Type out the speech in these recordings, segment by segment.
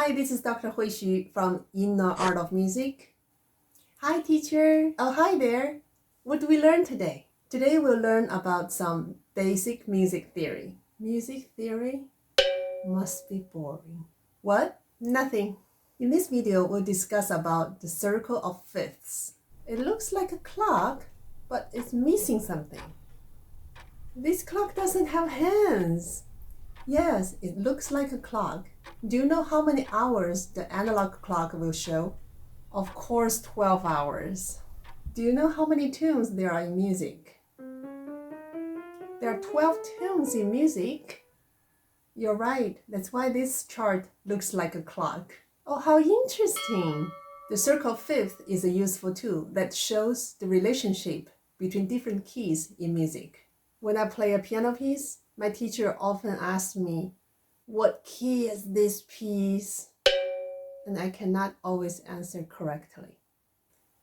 Hi, this is Dr. Hui Xu from Inner Art of Music. Hi, teacher. Oh, hi there. What do we learn today? Today we'll learn about some basic music theory. Music theory must be boring. What? Nothing. In this video, we'll discuss about the circle of fifths. It looks like a clock, but it's missing something. This clock doesn't have hands. Yes, it looks like a clock. Do you know how many hours the analog clock will show? Of course, 12 hours. Do you know how many tunes there are in music? There are 12 tunes in music. You're right, that's why this chart looks like a clock. Oh, how interesting! The circle of fifth is a useful tool that shows the relationship between different keys in music. When I play a piano piece, my teacher often asks me, "What key is this piece?" And I cannot always answer correctly.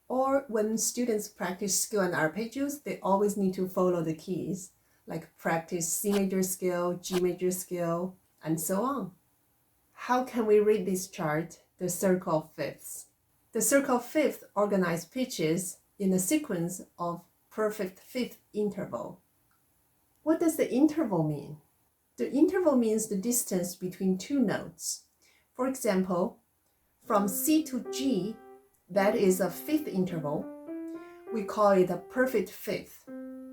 Or when students practice scales and arpeggios, they always need to follow the keys, like practice C major scale, G major scale, and so on. How can we read this chart, the circle of fifths? The circle of fifths organize pitches in a sequence of perfect fifth interval. What does the interval mean? The interval means the distance between two notes. For example, from C to G, that is a fifth interval. We call it a perfect fifth,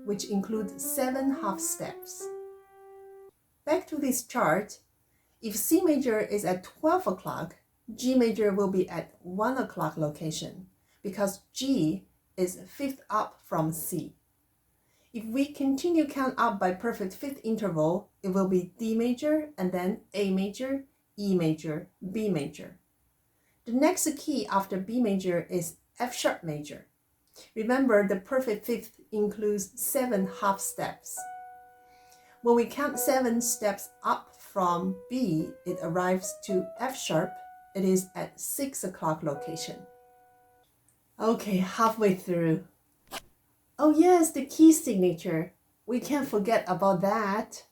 which includes 7 half steps. Back to this chart, if C major is at 12 o'clock, G major will be at 1 o'clock location because G is fifth up from C. If we continue count up by perfect fifth interval, it will be D major and then A major, E major, B major. The next key after B major is F sharp major. Remember, the perfect fifth includes 7 half steps. When we count 7 steps up from B, it arrives to F sharp. It is at 6 o'clock location. Okay, halfway through. Oh yes, the key signature. We can't forget about that.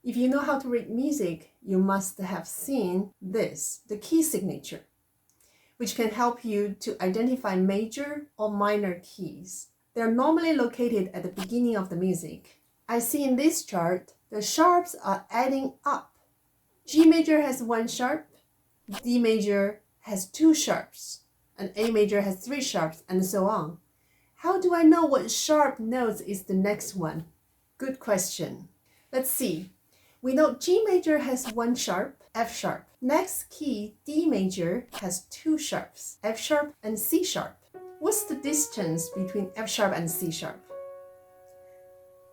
If you know how to read music, you must have seen this, the key signature, which can help you to identify major or minor keys. They're normally located at the beginning of the music. I see in this chart, the sharps are adding up. G major has 1 sharp, D major has 2 sharps, and A major has 3 sharps, and so on. How do I know what sharp notes is the next one? Good question. Let's see. We know G major has 1 sharp, F sharp. Next key, D major, has 2 sharps, F sharp and C sharp. What's the distance between F sharp and C sharp?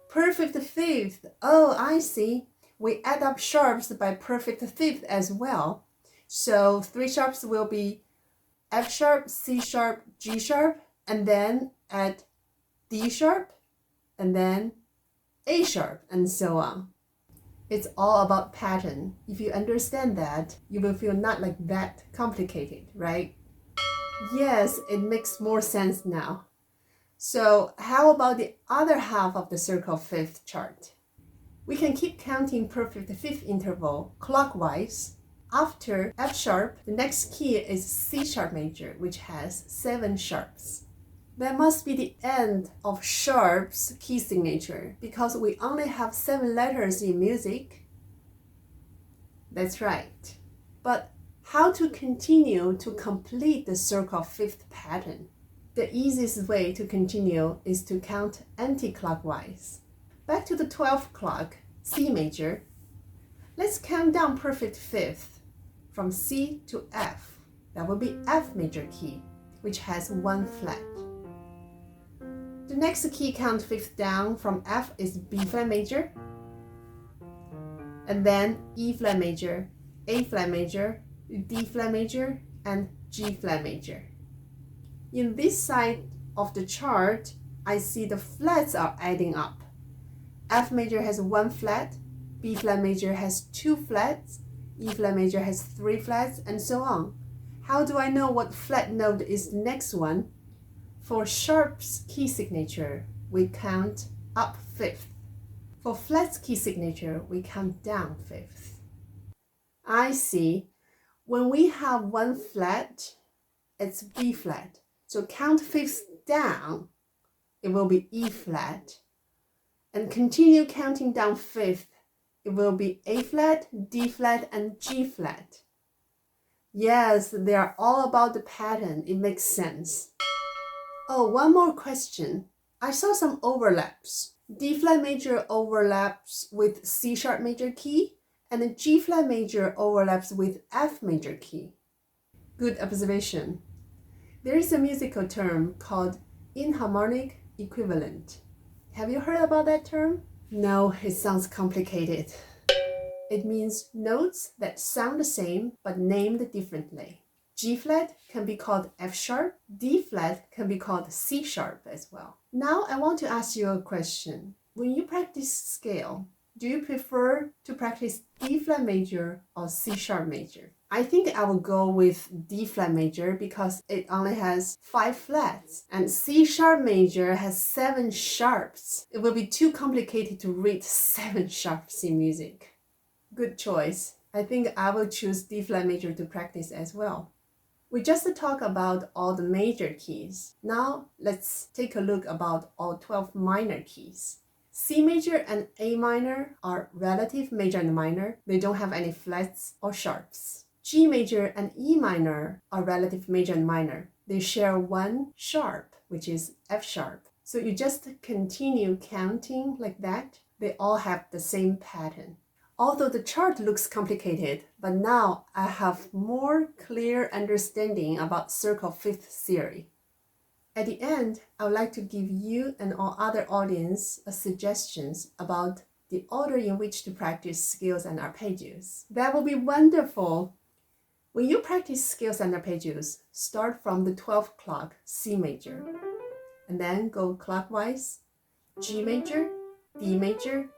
Perfect fifth. Oh, I see. We add up sharps by perfect fifth as well. So 3 sharps will be F sharp, C sharp, G sharp, and then at D sharp, and then A sharp, and so on. It's all about pattern. If you understand that, you will feel not like that complicated, right? Yes, it makes more sense now. So how about the other half of the circle fifth chart? We can keep counting perfect fifth interval clockwise. After F sharp, the next key is C sharp major, which has 7 sharps. That must be the end of sharp's key signature because we only have 7 letters in music. That's right. But how to continue to complete the circle of fifth pattern? The easiest way to continue is to count anti-clockwise. Back to the 12th clock, C major. Let's count down perfect fifth from C to F. That will be F major key, which has 1 flat. The next key count fifth down from F is B flat major, and then E flat major, A flat major, D flat major, and G flat major. In this side of the chart, I see the flats are adding up. F major has 1 flat, B flat major has 2 flats, E flat major has 3 flats, and so on. How do I know what flat note is the next one? For sharp's key signature, we count up fifth. For flat's key signature, we count down fifth. I see. When we have one flat, it's B flat. So count fifths down, it will be E flat. And continue counting down fifth, it will be A flat, D flat, and G flat. Yes, they are all about the pattern. It makes sense. Oh, one more question. I saw some overlaps. D flat major overlaps with C sharp major key, and the G flat major overlaps with F major key. Good observation. There is a musical term called enharmonic equivalent. Have you heard about that term? No, it sounds complicated. It means notes that sound the same but named differently. G flat can be called F sharp, D flat can be called C sharp as well. Now I want to ask you a question. When you practice scale, do you prefer to practice D flat major or C sharp major? I think I will go with D flat major because it only has 5 flats, and C sharp major has 7 sharps. It will be too complicated to read 7 sharps in music. Good choice. I think I will choose D flat major to practice as well. We just talked about all the major keys. Now let's take a look about all 12 minor keys. C major and A minor are relative major and minor. They don't have any flats or sharps. G major and E minor are relative major and minor. They share one sharp, which is F sharp. So you just continue counting like that. They all have the same pattern. Although the chart looks complicated, but now I have more clear understanding about circle fifth theory. At the end, I would like to give you and all other audience suggestions about the order in which to practice scales and arpeggios. That will be wonderful. When you practice scales and arpeggios, start from the 12th clock, C major, and then go clockwise, G major, D major,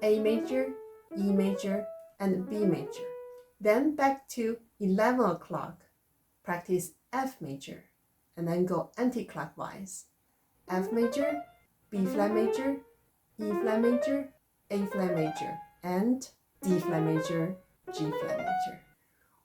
A major, E major, and B major. Then back to 11 o'clock, practice F major, and then go anti-clockwise. F major, B flat major, E flat major, A flat major, and D flat major, G flat major.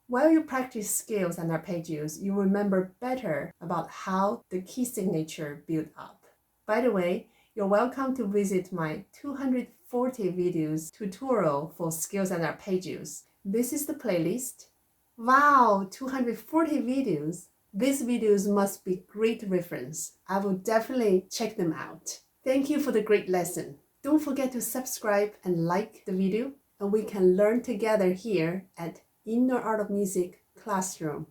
While you practice scales and arpeggios, you remember better about how the key signature build up. By the way, you're welcome to visit my 240 videos tutorial for scales and arpeggios. This is the playlist. Wow, 240 videos. These videos must be great reference. I will definitely check them out. Thank you for the great lesson. Don't forget to subscribe and like the video, and we can learn together here at Inner Art of Music Classroom.